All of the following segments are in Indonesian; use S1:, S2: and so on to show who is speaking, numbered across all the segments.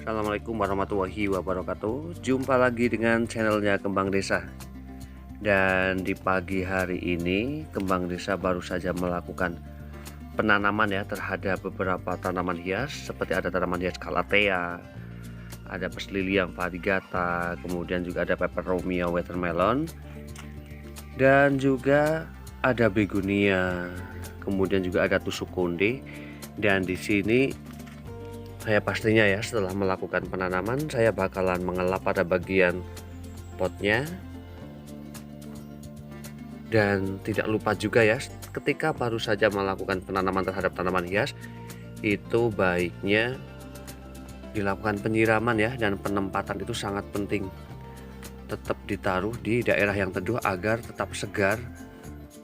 S1: Assalamualaikum warahmatullahi wabarakatuh. Jumpa lagi dengan channelnya Kembang Desa. Dan di pagi hari ini Kembang Desa baru saja melakukan penanaman ya terhadap beberapa tanaman hias, seperti ada tanaman hias calathea, ada Lilium variegata, kemudian juga ada peperomia watermelon, dan juga ada begonia, kemudian juga ada tusuk konde. Dan di sini saya pastinya ya setelah melakukan penanaman saya bakalan mengelap pada bagian potnya. Dan tidak lupa juga ya, ketika baru saja melakukan penanaman terhadap tanaman hias, itu baiknya dilakukan penyiraman ya, dan penempatan itu sangat penting. Tetap ditaruh di daerah yang teduh agar tetap segar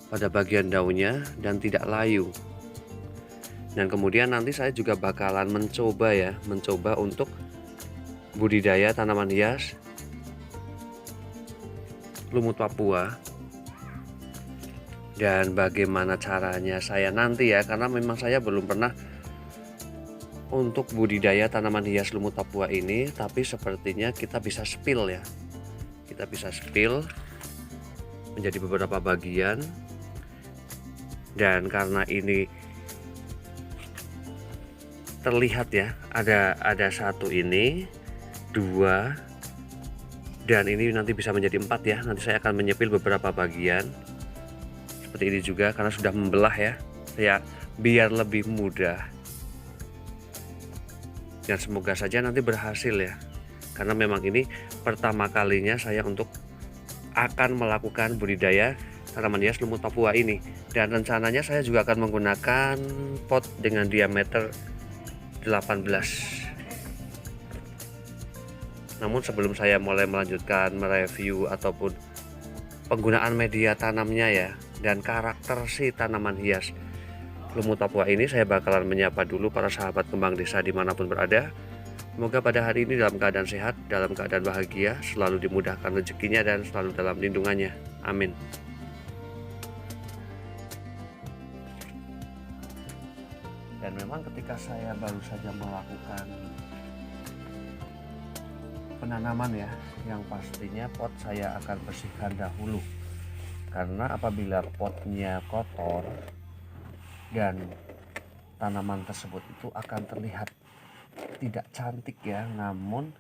S1: pada bagian daunnya dan tidak layu. Dan kemudian nanti saya juga bakalan mencoba untuk budidaya tanaman hias lumut Papua. Dan bagaimana caranya saya nanti ya, karena memang saya belum pernah untuk budidaya tanaman hias lumut Papua ini, tapi sepertinya kita bisa spill ya. Kita bisa spill menjadi beberapa bagian. Dan karena ini terlihat ya, ada satu ini, dua, dan ini nanti bisa menjadi 4 ya. Nanti saya akan menyepil beberapa bagian seperti ini juga, karena sudah membelah ya biar lebih mudah. Dan semoga saja nanti berhasil ya, karena memang ini pertama kalinya saya akan melakukan budidaya tanaman hias lumut Papua ini. Dan rencananya saya juga akan menggunakan pot dengan diameter 18. Namun sebelum saya mulai melanjutkan mereview ataupun penggunaan media tanamnya ya, dan karakter si tanaman hias lumut Papua ini, saya bakalan menyapa dulu para sahabat Kembang Desa dimanapun berada. Semoga pada hari ini dalam keadaan sehat, dalam keadaan bahagia, selalu dimudahkan rezekinya dan selalu dalam lindungannya. Amin. Dan memang ketika saya baru saja melakukan penanaman ya, yang pastinya pot saya akan bersihkan dahulu, karena apabila potnya kotor dan tanaman tersebut itu akan terlihat tidak cantik ya. Namun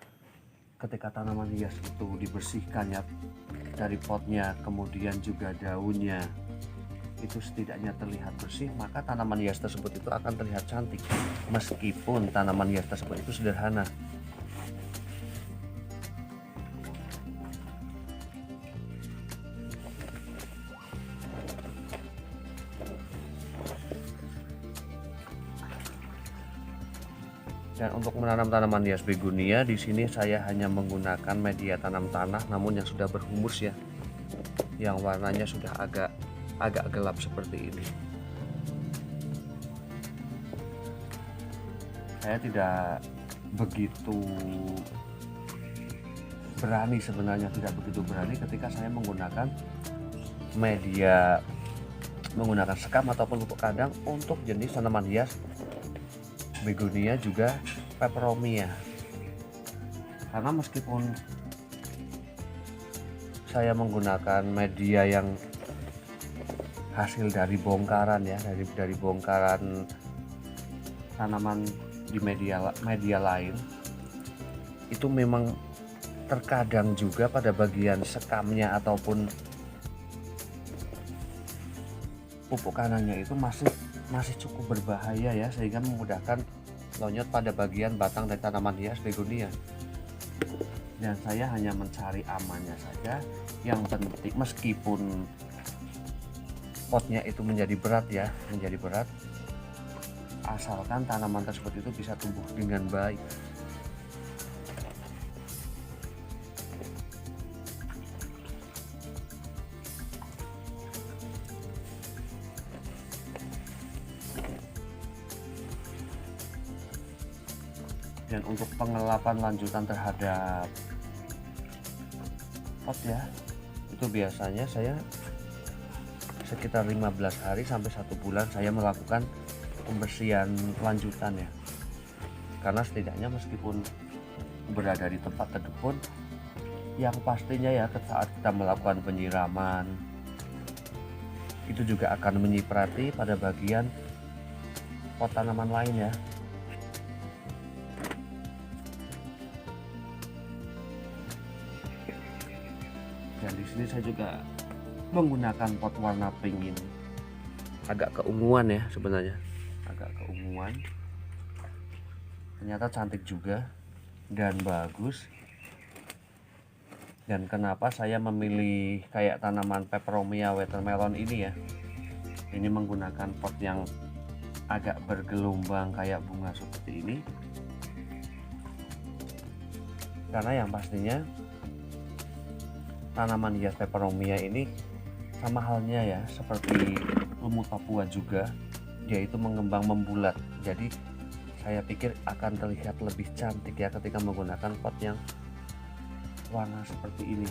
S1: ketika tanaman hias itu dibersihkan ya dari potnya, kemudian juga daunnya itu setidaknya terlihat bersih, maka tanaman hias tersebut itu akan terlihat cantik meskipun tanaman hias tersebut itu sederhana. Dan untuk menanam tanaman hias begonia di sini saya hanya menggunakan media tanam tanah, namun yang sudah berhumus ya, yang warnanya sudah agak gelap seperti ini. Saya tidak begitu berani sebenarnya, ketika saya menggunakan sekam ataupun pupuk kandang untuk jenis tanaman hias begonia juga peperomia. Karena meskipun saya menggunakan media yang hasil dari bongkaran ya, dari bongkaran tanaman di media lain, itu memang terkadang juga pada bagian sekamnya ataupun pupuk kandangnya itu masih cukup berbahaya ya, sehingga memudahkan lonyot pada bagian batang dari tanaman hias begonia. Dan saya hanya mencari amannya saja. Yang penting meskipun potnya itu menjadi berat, asalkan tanaman tersebut itu bisa tumbuh dengan baik. Dan untuk pengelapan lanjutan terhadap pot ya, itu biasanya saya sekitar 15 hari sampai 1 bulan saya melakukan pembersihan lanjutan ya. Karena setidaknya meskipun berada di tempat teduh pun, yang pastinya ya saat kita melakukan penyiraman itu juga akan menyiprati pada bagian pot tanaman lain ya. Dan di sini saya juga menggunakan pot warna pink ini, agak keunguan ya sebenarnya, agak keunguan. Ternyata cantik juga dan bagus. Dan kenapa saya memilih kayak tanaman peperomia watermelon ini ya, ini menggunakan pot yang agak bergelombang kayak bunga seperti ini, karena yang pastinya tanaman hias peperomia ini sama halnya ya seperti lumut Papua juga, dia itu mengembang membulat. Jadi saya pikir akan terlihat lebih cantik ya ketika menggunakan pot yang warna seperti ini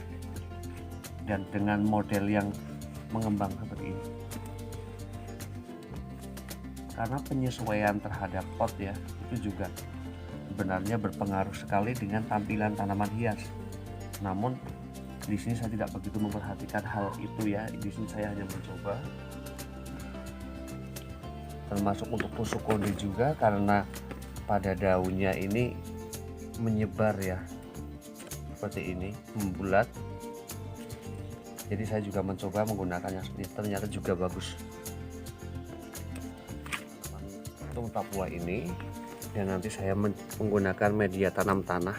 S1: dan dengan model yang mengembang seperti ini, karena penyesuaian terhadap pot ya itu juga sebenarnya berpengaruh sekali dengan tampilan tanaman hias. Namun di sini saya tidak begitu memperhatikan hal itu ya. Di sini saya hanya mencoba, termasuk untuk tusuk konde juga, karena pada daunnya ini menyebar ya seperti ini, membulat. Jadi saya juga mencoba menggunakannya seperti ini, ternyata juga bagus untuk Papua ini. Dan nanti saya menggunakan media tanam tanahnya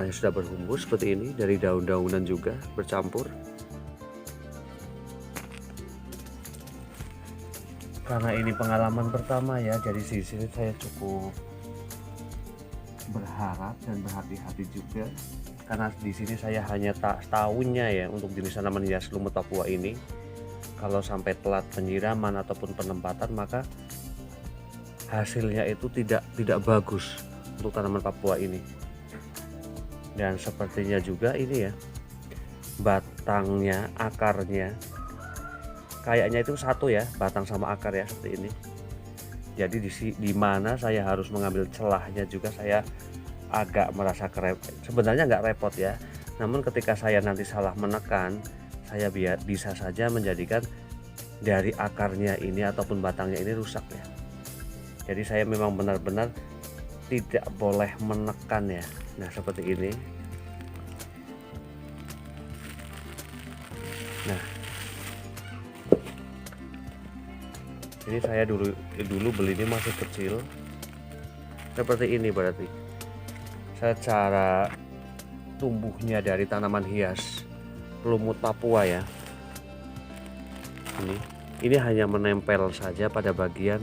S1: sudah berhembus seperti ini, dari daun-daunan juga bercampur. Karena ini pengalaman pertama ya, jadi di sini saya cukup berharap dan berhati-hati juga, karena di sini saya hanya tahunnya ya untuk jenis tanaman hias lumut Papua ini. Kalau sampai telat penyiraman ataupun penempatan, maka hasilnya itu tidak bagus untuk tanaman Papua ini. Dan sepertinya juga ini ya, batangnya, akarnya kayaknya itu satu ya, batang sama akar ya seperti ini. Jadi di mana saya harus mengambil celahnya juga saya agak merasa sebenarnya nggak repot ya. Namun ketika saya nanti salah menekan, saya bisa saja menjadikan dari akarnya ini ataupun batangnya ini rusak ya. Jadi saya memang benar-benar tidak boleh menekan ya. Nah seperti ini. Nah ini saya dulu beli ini masih kecil seperti ini, berarti secara tumbuhnya dari tanaman hias lumut Papua ya, ini hanya menempel saja pada bagian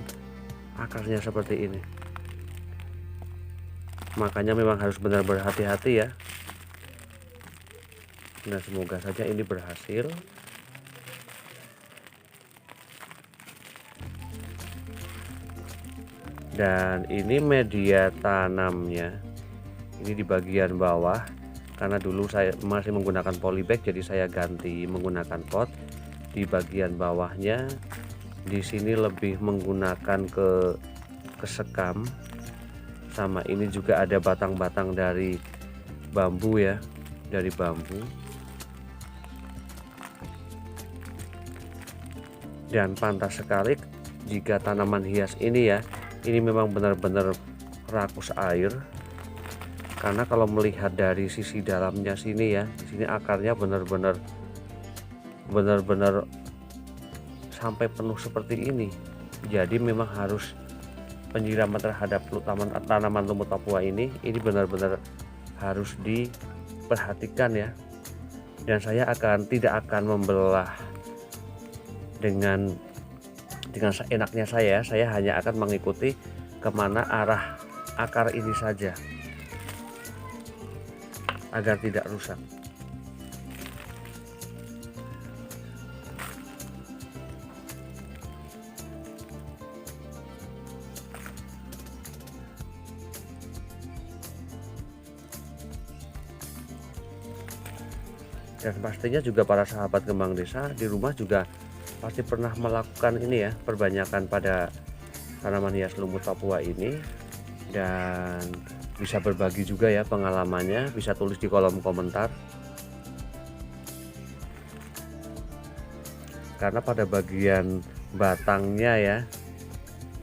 S1: akarnya seperti ini. Makanya memang harus benar berhati-hati ya. Nah semoga saja ini berhasil. Dan ini media tanamnya ini di bagian bawah, karena dulu saya masih menggunakan polybag, jadi saya ganti menggunakan pot. Di bagian bawahnya di sini lebih menggunakan ke sekam, sama ini juga ada batang-batang dari bambu ya, dari bambu. Dan pantas sekali jika tanaman hias ini ya, ini memang benar-benar rakus air, karena kalau melihat dari sisi dalamnya sini ya, di sini akarnya benar-benar sampai penuh seperti ini. Jadi memang harus penyiraman terhadap tanaman lumut Papua ini benar-benar harus diperhatikan ya. Dan saya tidak akan membelah dengan seenaknya saya hanya akan mengikuti kemana arah akar ini saja agar tidak rusak. Dan pastinya juga para sahabat kembang desa di rumah juga pasti pernah melakukan ini ya, perbanyakan pada tanaman hias lumut Papua ini. dan bisa berbagi juga ya pengalamannya, bisa tulis di kolom komentar. Karena pada bagian batangnya ya,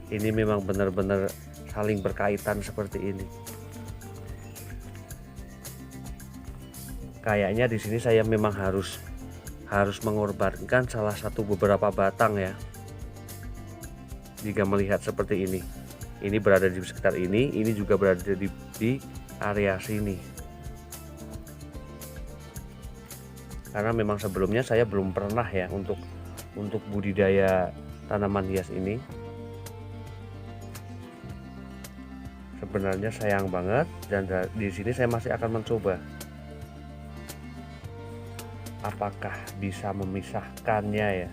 S1: ini memang benar-benar saling berkaitan seperti ini. Kayaknya di sini saya memang harus mengorbankan salah satu beberapa batang ya. Jika melihat seperti ini berada di sekitar ini juga berada di area sini. Karena memang sebelumnya saya belum pernah ya untuk budidaya tanaman hias ini. Sebenarnya sayang banget, dan di sini saya masih akan mencoba apakah bisa memisahkannya ya.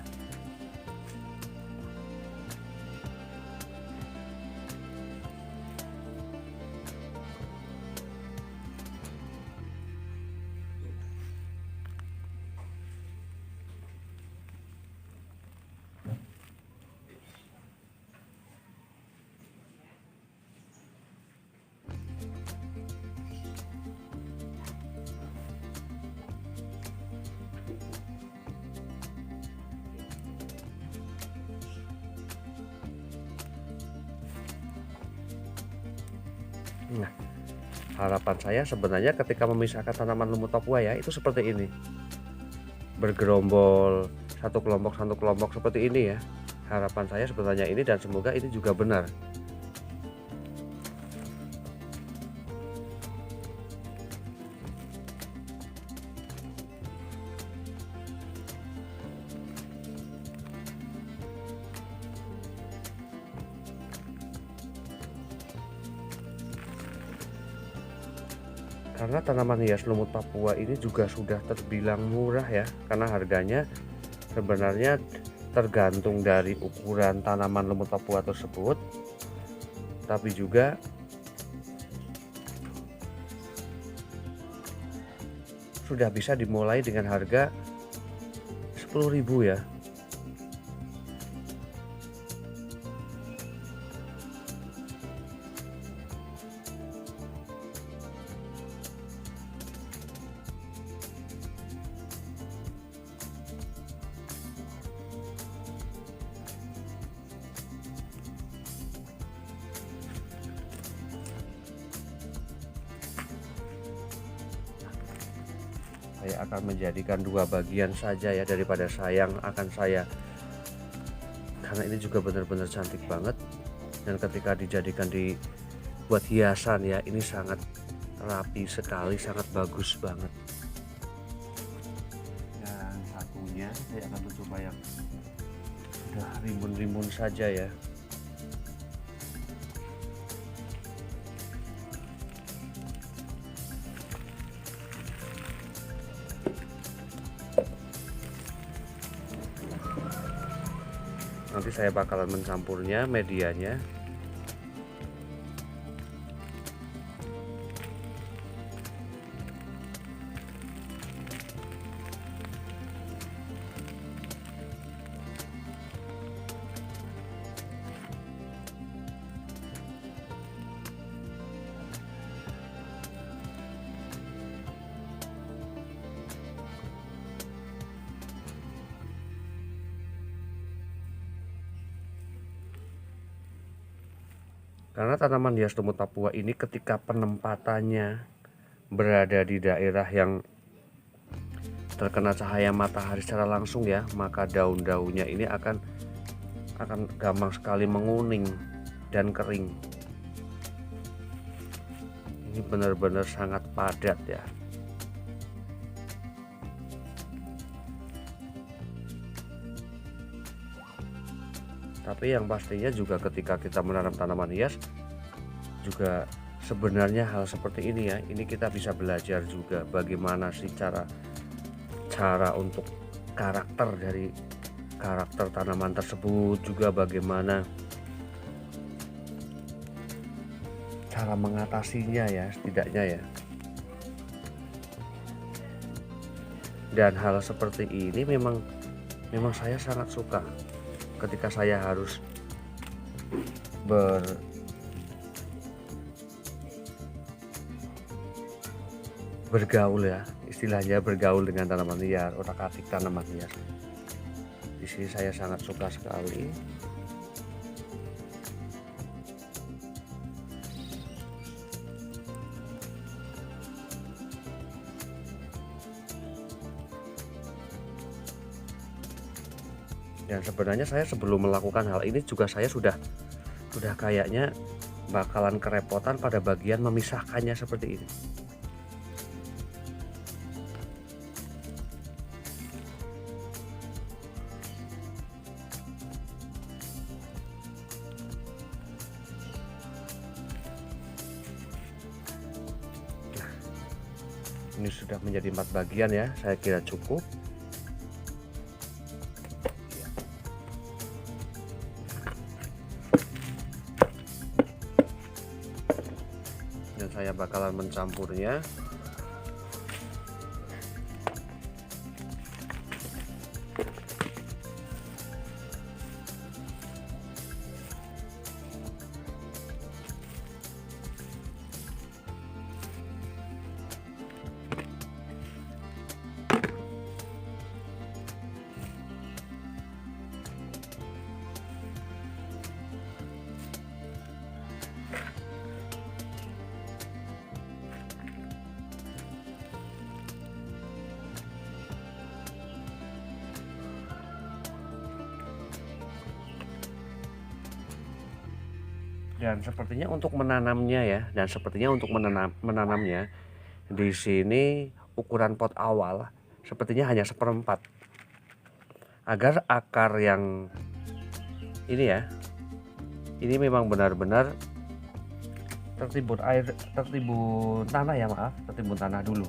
S1: Nah, harapan saya sebenarnya ketika memisahkan tanaman lumut Papua ya, itu seperti ini, bergerombol satu kelompok seperti ini ya. Harapan saya sebenarnya ini, dan semoga ini juga benar. Karena tanaman hias lumut Papua ini juga sudah terbilang murah ya, karena harganya sebenarnya tergantung dari ukuran tanaman lumut Papua tersebut, tapi juga sudah bisa dimulai dengan harga 10.000 ya. Saya akan menjadikan dua bagian saja ya, daripada sayang akan saya, karena ini juga benar-benar cantik banget, dan ketika dijadikan buat hiasan ya, ini sangat rapi sekali, sangat bagus banget. Dan satunya saya akan mencoba yang udah rimbun-rimbun saja ya. Nanti saya bakalan mencampurnya medianya. Karena tanaman hias lumut Papua ini ketika penempatannya berada di daerah yang terkena cahaya matahari secara langsung ya, maka daun-daunnya ini akan gampang sekali menguning dan kering. Ini benar-benar sangat padat ya. Tapi yang pastinya juga ketika kita menanam tanaman hias juga sebenarnya hal seperti ini ya, ini kita bisa belajar juga bagaimana sih cara untuk karakter tanaman tersebut, juga bagaimana cara mengatasinya ya, setidaknya ya. Dan hal seperti ini memang saya sangat suka ketika saya harus bergaul ya, istilahnya bergaul dengan tanaman liar, otak-atik tanaman liar. Di sini saya sangat suka sekali. Dan sebenarnya saya sebelum melakukan hal ini juga saya sudah kayaknya bakalan kerepotan pada bagian memisahkannya seperti ini. Nah, ini sudah menjadi 4 bagian ya, saya kira cukup. Dan saya bakalan mencampurnya. Dan sepertinya untuk menanamnya ya, menanamnya di sini ukuran pot awal sepertinya hanya 1/4 agar akar yang ini ya, ini memang benar-benar tertimbun tanah ya, tertimbun tanah dulu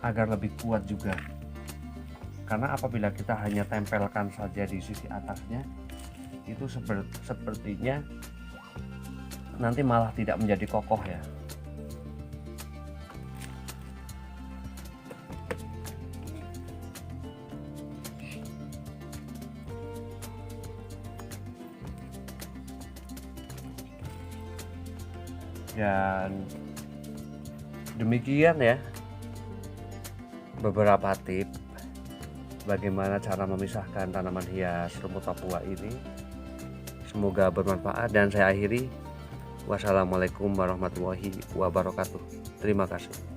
S1: agar lebih kuat juga. Karena apabila kita hanya tempelkan saja di sisi atasnya, itu sepertinya nanti malah tidak menjadi kokoh ya. Dan demikian ya beberapa tips bagaimana cara memisahkan tanaman hias rumput Papua ini. Semoga bermanfaat dan saya akhiri. Wassalamualaikum warahmatullahi wabarakatuh. Terima kasih.